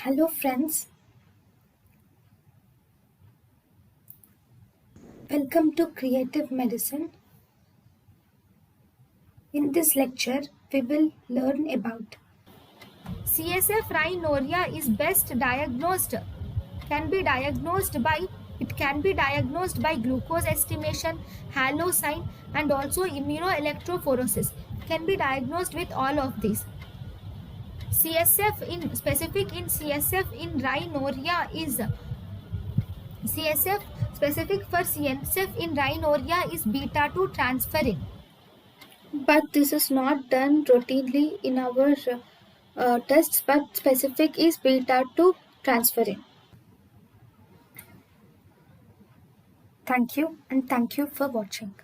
Hello friends, welcome to Creative Medicine. In this lecture, we will learn about CSF rhinorrhea is best diagnosed can be diagnosed by glucose estimation, halo sign, and also immunoelectrophoresis. Can be diagnosed with all of these. CSF in rhinorrhea is CSF specific for CSF in rhinorrhea is beta 2 transferrin. but this is not done routinely in our tests, but specific is beta to transferrin. Thank you and thank you for watching.